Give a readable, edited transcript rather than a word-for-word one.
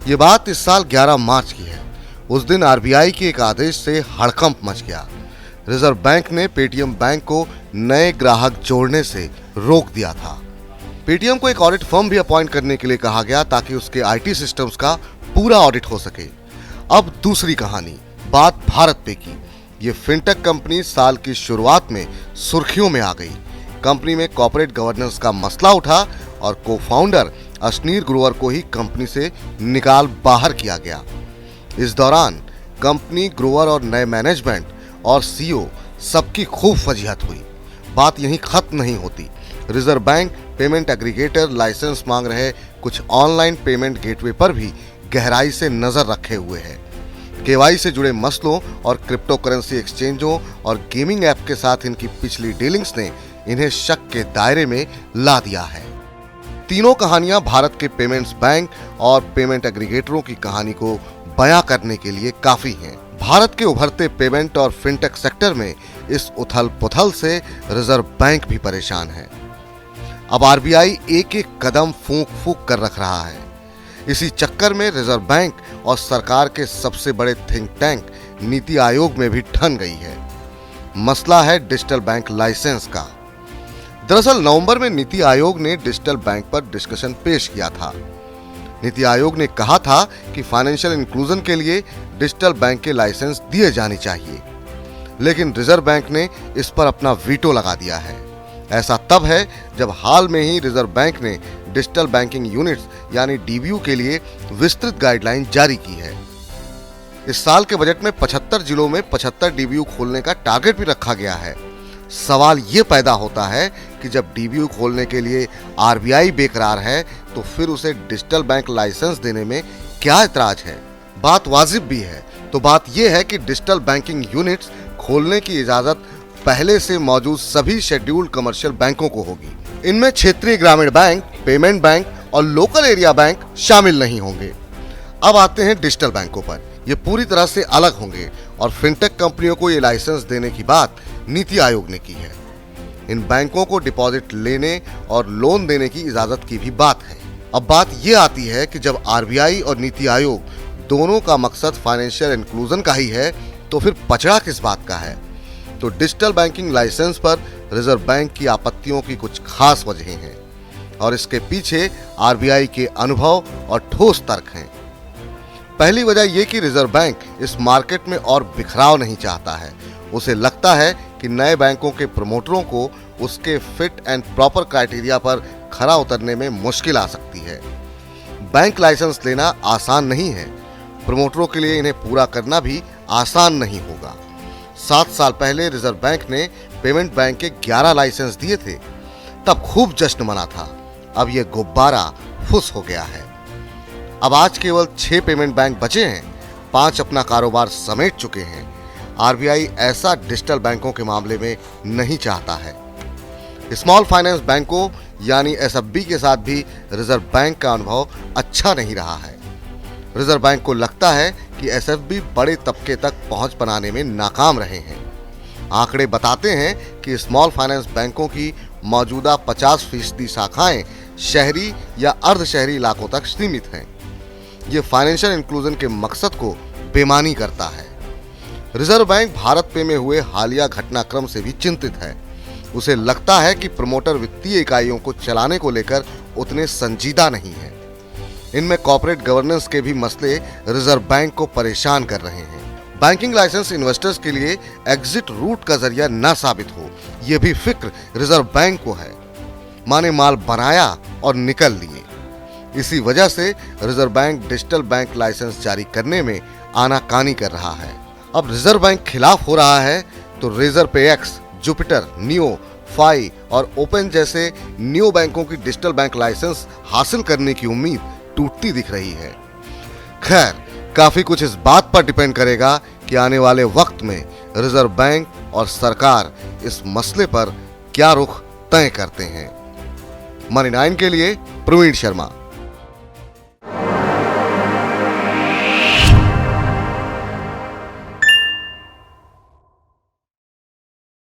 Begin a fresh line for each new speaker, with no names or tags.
ये बात इस साल 11 मार्च की है। उस दिन आरबीआई के एक आदेश से हड़कंप मच गया। रिजर्व बैंक ने पेटीएम बैंक को नए ग्राहक जोड़ने से रोक दिया था। पेटीएम को एक ऑडिट फर्म भी अपॉइंट करने के लिए कहा गया ताकि उसके आईटी सिस्टम्स का पूरा ऑडिट हो सके। अब दूसरी कहानी, बात भारत पे की। ये फिनटेक कंपनी साल की शुरुआत में सुर्खियों में आ गई। कंपनी में कॉर्पोरेट गवर्नेंस का मसला उठा और को-फाउंडर अशनीर ग्रोवर को ही कंपनी से निकाल बाहर किया गया। इस दौरान कंपनी, ग्रोवर और नए मैनेजमेंट और सीईओ सबकी खूब फजीहत हुई। बात यहीं खत्म नहीं होती। Reserve Bank payment aggregator licence मांग रहे कुछ ऑनलाइन पेमेंट गेटवे पर भी गहराई से नजर रखे हुए है। केवाई से जुड़े मसलों और क्रिप्टो करेंसी एक्सचेंजों और गेमिंग ऐप के साथ इनकी पिछली डीलिंग्स ने इन्हें शक के दायरे में ला दिया है। तीनों कहानियां भारत के पेमेंट्स बैंक और पेमेंट एग्रीगेटरों की कहानी को बयां करने के लिए काफी हैं। भारत के उभरते पेमेंट और फिनटेक सेक्टर में इस उथल-पुथल से रिजर्व बैंक भी परेशान है। अब आरबीआई एक एक कदम फूंक कर रख रहा है। इसी चक्कर में रिजर्व बैंक और सरकार के सबसे बड़े थिंक टैंक नीति आयोग में भी ठन गई है। मसला है डिजिटल बैंक लाइसेंस का। दरअसल नवंबर में नीति आयोग ने डिजिटल बैंक पर डिस्कशन पेश किया था। नीति आयोग ने कहा था कि फाइनेंशियल इंक्लूजन के लिए डिजिटल बैंक के लाइसेंस दिए जाने चाहिए, लेकिन रिजर्व बैंक ने इस पर अपना वीटो लगा दिया है। ऐसा तब है जब हाल में ही रिजर्व बैंक ने डिजिटल बैंकिंग यूनिट्स यानी डीबीयू के लिए विस्तृत गाइडलाइन जारी की है। इस साल के बजट में 75 जिलों में 75 डीबीयू खोलने का टारगेट भी रखा गया है। सवाल ये पैदा होता है कि जब डीबीयू खोलने के लिए आरबीआई बेकरार है तो फिर उसे डिजिटल बैंक लाइसेंस देने में क्या एतराज है। बात वाजिब भी है। तो बात यह है कि डिजिटल बैंकिंग यूनिट्स खोलने की इजाजत पहले से मौजूद सभी शेड्यूल्ड कमर्शियल बैंकों को होगी। इनमें क्षेत्रीय ग्रामीण बैंक, पेमेंट बैंक और लोकल एरिया बैंक शामिल नहीं होंगे। अब आते हैं डिजिटल बैंकों पर। ये पूरी तरह से अलग होंगे और फिनटेक कंपनियों को ये लाइसेंस देने की बात नीति आयोग ने की है। इन बैंकों को डिपॉजिट लेने और लोन देने की इजाजत की भी बात है। अब बात ये आती है कि जब आरबीआई और नीति आयोग दोनों का मकसद फाइनेंशियल इंक्लूजन का ही है तो फिर पचड़ा किस बात का है। तो डिजिटल बैंकिंग लाइसेंस पर रिजर्व बैंक की आपत्तियों की कुछ खास वजहें हैं और इसके पीछे आरबीआई के अनुभव और ठोस तर्क हैं। पहली वजह यह कि रिजर्व बैंक इस मार्केट में और बिखराव नहीं चाहता है। उसे लगता है कि नए बैंकों के प्रमोटरों को उसके फिट एंड प्रॉपर क्राइटेरिया पर खरा उतरने में मुश्किल आ सकती है। बैंक लाइसेंस लेना आसान नहीं है। प्रमोटरों के लिए इन्हें पूरा करना भी आसान नहीं होगा। 7 साल पहले रिजर्व बैंक ने पेमेंट बैंक के 11 लाइसेंस दिए थे। तब खूब जश्न मना था। अब यह गुब्बारा फुस हो गया है। अब आज केवल 6 पेमेंट बैंक बचे हैं। 5 अपना कारोबार समेट चुके हैं। आरबीआई ऐसा डिजिटल बैंकों के मामले में नहीं चाहता है। स्मॉल फाइनेंस बैंकों यानी एसएफबी के साथ भी रिजर्व बैंक का अनुभव अच्छा नहीं रहा है। रिजर्व बैंक को लगता है कि एसएफबी बड़े तबके तक पहुंच बनाने में नाकाम रहे हैं। आंकड़े बताते हैं कि स्मॉल फाइनेंस बैंकों की मौजूदा 50% शाखाएं शहरी या अर्ध शहरी इलाकों तक सीमित हैं। ये फाइनेंशियल इंक्लूजन के मकसद को बेमानी करता है। रिजर्व बैंक भारत पे में हुए हालिया घटनाक्रम से भी चिंतित है। उसे लगता है कि प्रमोटर वित्तीय इकाइयों को चलाने को लेकर उतने संजीदा नहीं है। इनमें कॉर्पोरेट गवर्नेंस के भी मसले रिजर्व बैंक को परेशान कर रहे हैं। बैंकिंग लाइसेंस इन्वेस्टर्स के लिए एग्जिट रूट का जरिया न साबित हो, यह भी फिक्र रिजर्व बैंक को है। माने माल बनाया और निकल लिए। इसी वजह से Reserve Bank digital bank licence जारी करने में आनाकानी कर रहा है। अब रिजर्व बैंक खिलाफ हो रहा है तो रेजर पे एक्स, जुपिटर, नियो, फाई और ओपन जैसे न्यू बैंकों की डिजिटल बैंक लाइसेंस हासिल करने की उम्मीद टूटती दिख रही है। खैर, काफी कुछ इस बात पर डिपेंड करेगा कि आने वाले वक्त में रिजर्व बैंक और सरकार इस मसले पर क्या रुख तय करते हैं। मनी 9 के लिए प्रवीण शर्मा।